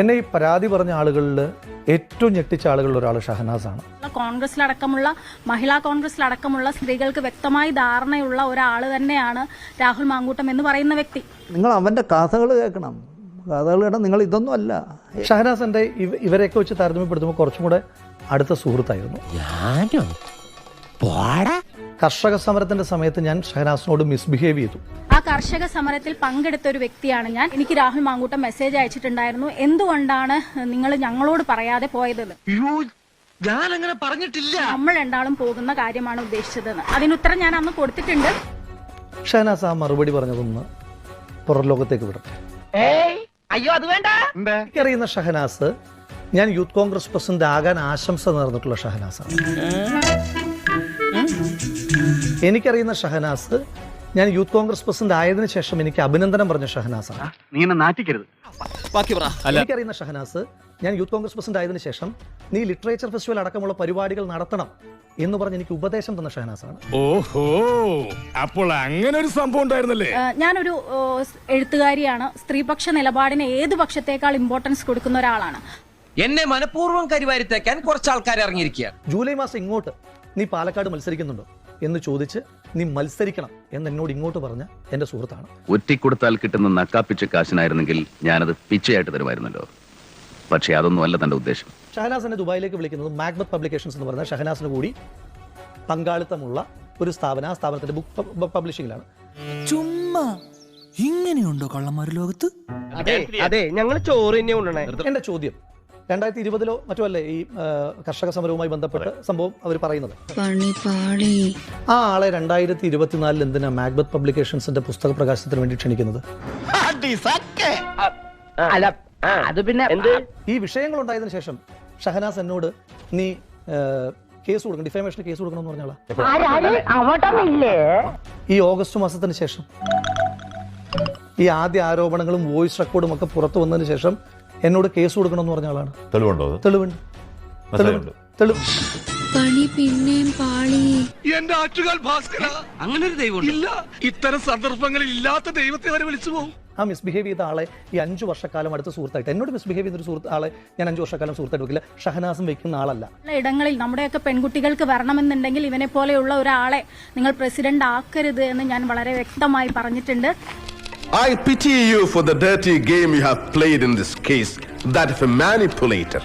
എന്നെ ഈ പരാതി പറഞ്ഞ ആളുകളിൽ ഏറ്റവും ഞെട്ടിച്ച ആളുകളിൽ ഒരാൾ ഷഹനാസാണ്. കോൺഗ്രസിലടക്കമുള്ള മഹിളാ കോൺഗ്രസിലടക്കമുള്ള സ്ത്രീകൾക്ക് വ്യക്തമായി ധാരണയുള്ള ഒരാൾ തന്നെയാണ് രാഹുൽ മാങ്കൂട്ടം എന്ന് പറയുന്ന വ്യക്തി. നിങ്ങൾ അവൻ്റെ കഥകൾ കേൾക്കണം. കഥകൾ കേട്ടാൽ നിങ്ങൾ ഇതൊന്നും അല്ല. ഷഹനാസ് എൻ്റെ ഇവരെയൊക്കെ വെച്ച് താരതമ്യപ്പെടുത്തുമ്പോൾ കുറച്ചും കൂടെ അടുത്ത സുഹൃത്തായിരുന്നു. കർഷക സമരത്തിന്റെ സമയത്ത് ഞാൻ ഷഹനാസിനോട് മിസ്ബിഹേവ് ചെയ്തു. ആ കർഷക സമരത്തിൽ പങ്കെടുത്ത ഒരു വ്യക്തിയാണ് ഞാൻ. എനിക്ക് രാഹുൽ മാങ്കൂട്ടം മെസ്സേജ് അയച്ചിട്ടുണ്ടായിരുന്നു, എന്തുകൊണ്ടാണ് നിങ്ങൾ ഞങ്ങളോട് പറയാതെ പോയതെന്ന്. ഞാനങ്ങനെ പറഞ്ഞിട്ടില്ല. നമ്മൾ രണ്ടാളും പോകുന്ന കാര്യമാണ് ഉദ്ദേശിച്ചതെന്ന്. അതിനുത്തരം ഞാൻ അന്ന് കൊടുത്തിട്ടുണ്ട്. ഷഹനാസ് ആ മറുപടി പറഞ്ഞതൊന്ന് പുറം ലോകത്തേക്ക് വിടട്ടെ. അയ്യോ അത് വേണ്ട. എനിക്കറിയുന്ന ഷഹനാസ് ഞാൻ യൂത്ത് കോൺഗ്രസ് പ്രസിഡന്റ് ആകാൻ ആശംസ നേർന്നിട്ടുള്ള ഷഹനാസാണ്. എനിക്കറിയുന്ന ഷഹനാസ് ഞാൻ യൂത്ത് കോൺഗ്രസ് പ്രസിഡന്റ് ആയതിനു ശേഷം എനിക്ക് അഭിനന്ദനം പറഞ്ഞ ഷഹനാസാണ്. നീ എന്നെ നാറ്റിക്കരുത്. എനിക്കറിയുന്ന ഷഹനാസ് ഞാൻ യൂത്ത് കോൺഗ്രസ് പ്രസിഡന്റ് ആയതിനു ശേഷം നീ ലിറ്ററേച്ചർ ഫെസ്റ്റിവൽ അടക്കമുള്ള പരിപാടികൾ നടത്തണം എന്ന് പറഞ്ഞ് എനിക്ക് ഉപദേശം തന്ന ഷഹനാസാണ്. ഓഹോ, അപ്പോൾ അങ്ങനെ ഒരു സംഭവം ഉണ്ടായിരുന്നല്ലേ. ഞാനൊരു എഴുത്തുകാരിയാണ്. സ്ത്രീപക്ഷ നിലപാടിന് ഏത് പക്ഷത്തേക്കാൾ ഇമ്പോർട്ടൻസ് കൊടുക്കുന്ന ഒരാളാണ്. എന്നെ മനഃപൂർവ്വം കരിവാരിത്തേക്കാൻ കുറച്ച് ആൾക്കാർ ഇറങ്ങിയിരിക്കുക. ജൂലൈ മാസം ഇങ്ങോട്ട് നീ പാലക്കാട് മത്സരിക്കുന്നുണ്ടോ എന്ന് ചോദിച്ച് നീ മത്സരിക്കണം എന്ന് എന്നോട് ഇങ്ങോട്ട് പറഞ്ഞ എന്റെ സുഹൃത്താണ്. ഒറ്റിക്കൊടുത്താൽ കിട്ടുന്ന നക്കാപ്പിച്ച കാശിനായിരുന്നെങ്കിൽ ഞാനത് പിച്ചയായിട്ട് തരുമായിരുന്നല്ലോ. പക്ഷേ അതൊന്നും അല്ല തന്റെ ഉദ്ദേശം. ഷഹനാസിനെ ദുബായിലേക്ക് വിളിക്കുന്നത് മാഗ്ബത്ത് പബ്ലിക്കേഷൻസ് എന്ന് പറയുന്ന ഷഹനാസിന് കൂടി പങ്കാളിത്തമുള്ള ഒരു സ്ഥാപനം. ആ സ്ഥാപനത്തിന്റെ ബുക്ക് പബ്ലിഷിംഗിലാണ്. ചുമ്മാ ഇങ്ങനെയുണ്ടോ കള്ളന്മാര് ലോകത്ത്? അതെ, ഞങ്ങൾ ചോറ് തന്നെ കൊണ്ടുവന്നേ. എന്റെ ചോദ്യം, 2020 മറ്റോ അല്ലേ ഈ കർഷക സമരവുമായി ബന്ധപ്പെട്ട് സംഭവം അവർ പറയുന്നത്. ആ ആളെ 2024 എന്തിനാ മാഗ്ബത്ത് പബ്ലിക്കേഷൻസിന്റെ പുസ്തക പ്രകാശനത്തിന് വേണ്ടി ക്ഷണിക്കുന്നത്? അല്ല അത് പിന്നെ ഈ വിഷയങ്ങൾ ഉണ്ടായതിനു ശേഷം ഷഹനാസ് എന്നോട് നീ കേസ് കൊടുക്കണം, ഡിഫേമേഷൻ കേസ് കൊടുക്കണം എന്ന് പറഞ്ഞാളാ. ഈ ഓഗസ്റ്റ് മാസത്തിന് ശേഷം ഈ ആദ്യ ആരോപണങ്ങളും വോയിസ് റെക്കോർഡും ഒക്കെ പുറത്തു വന്നതിന് ശേഷം എന്നോട് കേസ് കൊടുക്കണമെന്ന് പറഞ്ഞ ആളാണ്. തെളിവുണ്ടോ? തെളിവ് പണി പിന്നെയും പാളി. എന്റെ ആറ്റുകാൽ ഭാസ്കര, അങ്ങനെ ഒരു ദൈവം ഇല്ല. ഇത്തരം സന്ദർഭങ്ങളിൽ ഇല്ലാത്ത ദൈവത്തെ വരെ വിളിച്ചു പോകും. ആ മിസ്ബിഹേവ് ചെയ്ത ആളെ ഈ 5 വർഷക്കാലം അടുത്ത സുഹൃത്തായിട്ട്, എന്നോട് മിസ്ബിഹേവ് ചെയ്ത ഒരു ആളെ ഞാൻ 5 വർഷക്കാലം സുഹൃത്തായിട്ട് വെക്കില്ല. ഷഹനാസും വെക്കുന്ന ആളല്ല. ഇടങ്ങളിൽ നമ്മുടെയൊക്കെ പെൺകുട്ടികൾക്ക് വരണമെന്നുണ്ടെങ്കിൽ ഇവനെ പോലെയുള്ള ഒരാളെ നിങ്ങൾ പ്രസിഡന്റ് ആക്കരുത് എന്ന് ഞാൻ വളരെ വ്യക്തമായി പറഞ്ഞിട്ടുണ്ട്. I pity you for the dirty game you have played in this case, that of a manipulator.